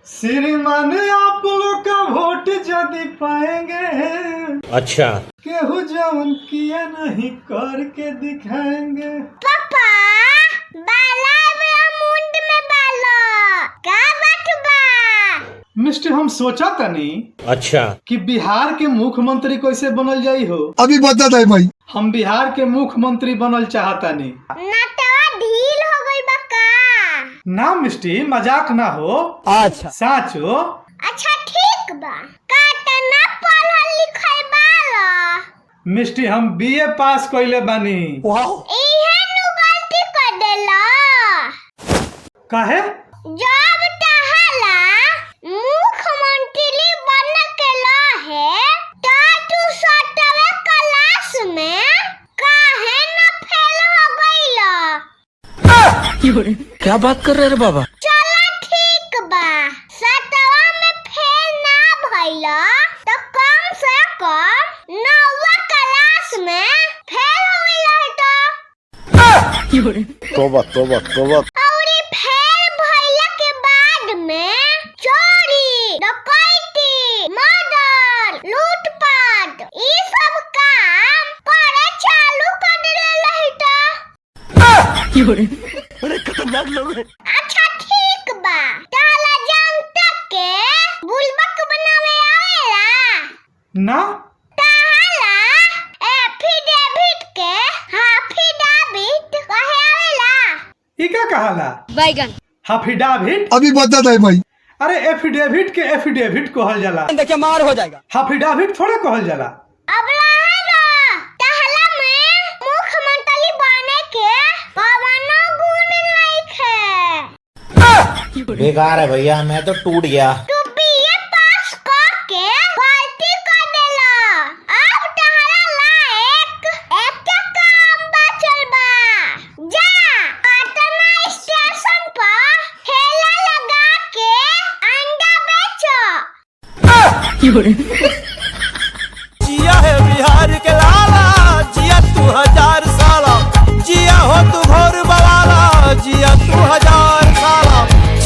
श्रीमान आप लोग का वोट यदि पाएंगे, अच्छा, केहू जवन किया नहीं करके दिखाएंगे। पापा बाला मेरा मुंड में बाला का बात बा। मिस्टर हम सोचा तनी अच्छा, कि बिहार के मुख्यमंत्री कैसे बनल जाई हो। अभी बता दे भाई। हम बिहार के मुख्यमंत्री बनल चाहतानी। नाटवा ढील हो गई बा का। ना मिस्टी मजाक ना हो, अच्छा साचो। अच्छा ठीक बा, का तना पढ़ल लिखल बाला। मिस्टी हम बीए पास कइले बानी। इहे नु गलती कर देला। काहे? जब तहला मुख्यमंत्री बन के लाहे ता तू सटवे क्लास में काहे न फेल हो गइला। क्या बात कर रहे रे बाबा? चला ठीक बा, सटवा में फेल ना भइला तो कम से कम 9वा क्लास में फेल हो गइला तो। तोबा तोबा तोबा। औरी फेल भइला के बाद में चोरी, डकैती, मर्डर, लूटपाट ई सब काम करे चालू कर देले तो। बड़े खतरनाक लोग हैं। अच्छा ठीक बा, ताला जनता के बुलबक बनावे आवेला ना ताला एफिडेविट के हाफिडेविट कहे आवेला। ई का कहाला? बैगन हाफिडेविट? अभी बता दे भाई। अरे एफिडेविट के एफिडेविट कहल जाला, देखिए मार हो जाएगा। हाफिडेविट थोड़े कहल जाला। अब लहरा ताला में मुख्यमंत्री बने के कवनो गुण नहीं है। बेकार है भैया, मैं तो टूट गया। तू बीए पास करके गलती कर देला। अब तहरा लायक एक काम बचल बा। जा पटना स्टेशन पर ठेला लगा के अंडा बेचो। किया है बिहार